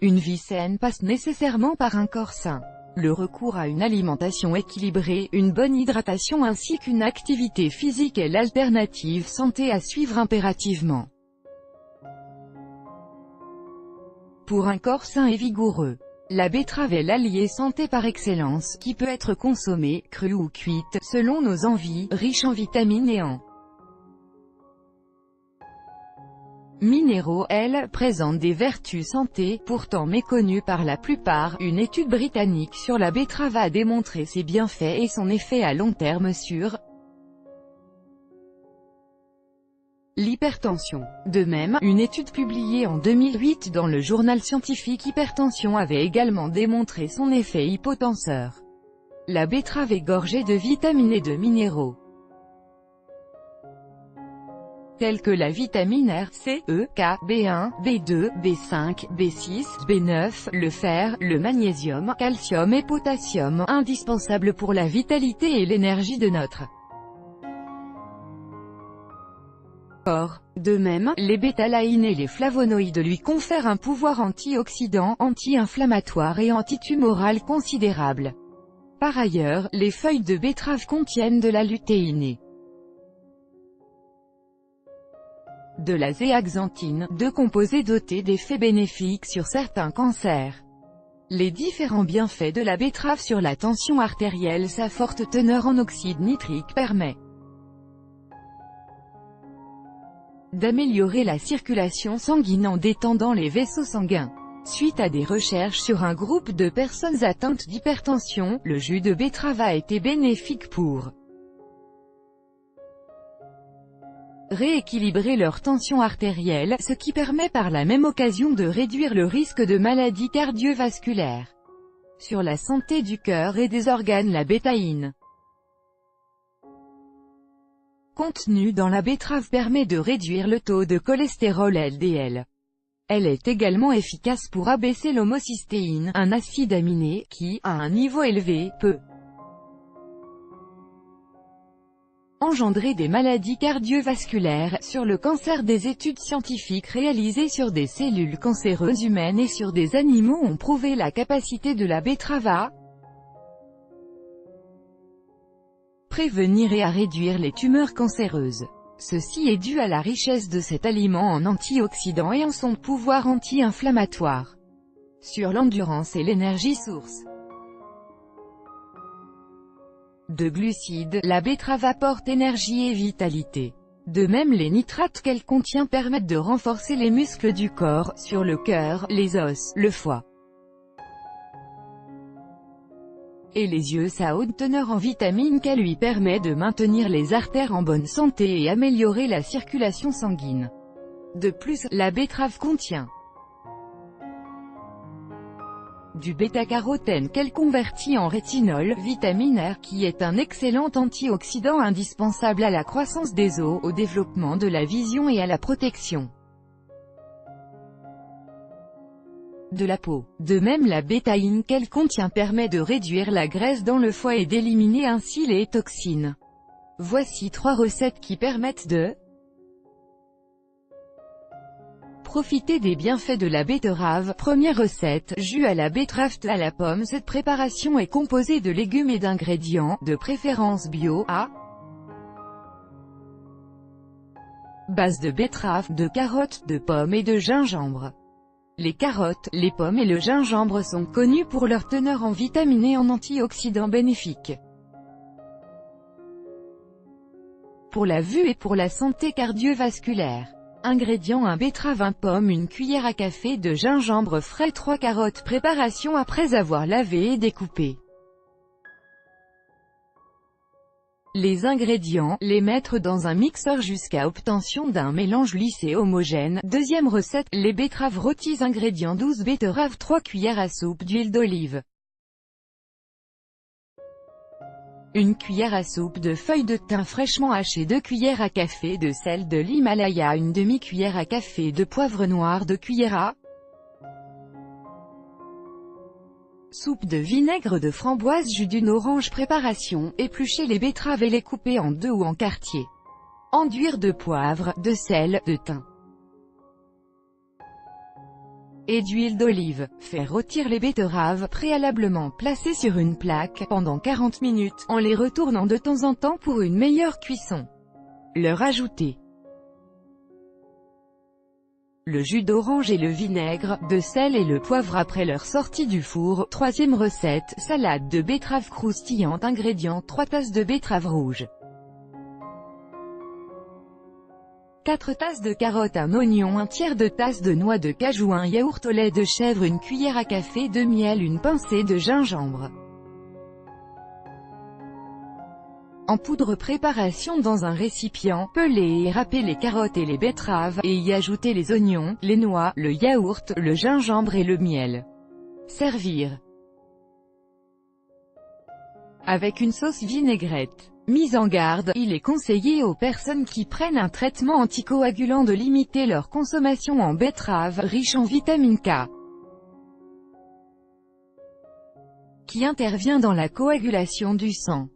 Une vie saine passe nécessairement par un corps sain. Le recours à une alimentation équilibrée, une bonne hydratation ainsi qu'une activité physique est l'alternative santé à suivre impérativement. Pour un corps sain et vigoureux, la betterave est l'allié santé par excellence, qui peut être consommée, crue ou cuite, selon nos envies, riche en vitamines et en minéraux. Elle présente des vertus santé, pourtant méconnues par la plupart. Une étude britannique sur la betterave a démontré ses bienfaits et son effet à long terme sur l'hypertension. De même, une étude publiée en 2008 dans le journal scientifique Hypertension avait également démontré son effet hypotenseur. La betterave est gorgée de vitamines et de minéraux tels que la vitamine R, C, E, K, B1, B2, B5, B6, B9, le fer, le magnésium, calcium et potassium, indispensables pour la vitalité et l'énergie de notre corps. De même, les bétalaïnes et les flavonoïdes lui confèrent un pouvoir antioxydant, anti-inflammatoire et antitumoral considérable. Par ailleurs, les feuilles de betterave contiennent de la lutéine, de la zéaxanthine, deux composés dotés d'effets bénéfiques sur certains cancers. Les différents bienfaits de la betterave sur la tension artérielle. Sa forte teneur en oxyde nitrique permet d'améliorer la circulation sanguine en détendant les vaisseaux sanguins. Suite à des recherches sur un groupe de personnes atteintes d'hypertension, le jus de betterave a été bénéfique pour rééquilibrer leur tension artérielle, ce qui permet par la même occasion de réduire le risque de maladies cardiovasculaires. Sur la santé du cœur et des organes. La bétaïne contenue dans la betterave permet de réduire le taux de cholestérol LDL. Elle est également efficace pour abaisser l'homocystéine, un acide aminé, qui, à un niveau élevé, peut engendrer des maladies cardiovasculaires. Sur le cancer, des études scientifiques réalisées sur des cellules cancéreuses humaines et sur des animaux ont prouvé la capacité de la betterave à prévenir et à réduire les tumeurs cancéreuses. Ceci est dû à la richesse de cet aliment en antioxydants et en son pouvoir anti-inflammatoire. Sur l'endurance et l'énergie. Source de glucides, la betterave apporte énergie et vitalité. De même, les nitrates qu'elle contient permettent de renforcer les muscles du corps, sur le cœur, les os, le foie et les yeux. Sa haute teneur en vitamine K lui permet de maintenir les artères en bonne santé et améliorer la circulation sanguine. De plus, la betterave contient du bêta-carotène qu'elle convertit en rétinol, vitamine R, qui est un excellent antioxydant indispensable à la croissance des os, au développement de la vision et à la protection de la peau. De même, la bétaïne qu'elle contient permet de réduire la graisse dans le foie et d'éliminer ainsi les toxines. Voici 3 recettes qui permettent de profiter des bienfaits de la betterave. Première recette, jus à la betterave à la pomme. Cette préparation est composée de légumes et d'ingrédients, de préférence bio, à base de betterave, de carottes, de pommes et de gingembre. Les carottes, les pommes et le gingembre sont connus pour leur teneur en vitamines et en antioxydants bénéfiques pour la vue et pour la santé cardiovasculaire. Ingrédients: 1 betterave, 1 pomme, 1 cuillère à café de gingembre frais, 3 carottes. Préparation après avoir lavé et découpé les ingrédients, les mettre dans un mixeur jusqu'à obtention d'un mélange lisse et homogène. Deuxième recette, les betteraves rôties. Ingrédients: 12 betteraves, 3 cuillères à soupe d'huile d'olive, 1 cuillère à soupe de feuilles de thym fraîchement hachées, 2 cuillères à café de sel de l'Himalaya, 1 demi-cuillère à café de poivre noir, 2 cuillères à soupe de vinaigre de framboise, jus d'une orange. Préparation: éplucher les betteraves et les couper en 2 ou en quartiers. Enduire de poivre, de sel, de thym et d'huile d'olive. Faire rôtir les betteraves, préalablement placées sur une plaque, pendant 40 minutes, en les retournant de temps en temps pour une meilleure cuisson. Leur ajouter le jus d'orange et le vinaigre, de sel et le poivre après leur sortie du four. Troisième recette, salade de betterave croustillante. Ingrédients: 3 tasses de betterave rouge, 4 tasses de carottes, un oignon, un tiers de tasse de noix de cajou, un yaourt au lait de chèvre, une cuillère à café de miel, une pincée de gingembre en poudre. Préparation: dans un récipient, peler et râper les carottes et les betteraves, et y ajouter les oignons, les noix, le yaourt, le gingembre et le miel. Servir avec une sauce vinaigrette. Mise en garde, il est conseillé aux personnes qui prennent un traitement anticoagulant de limiter leur consommation en betterave, riche en vitamine K, qui intervient dans la coagulation du sang.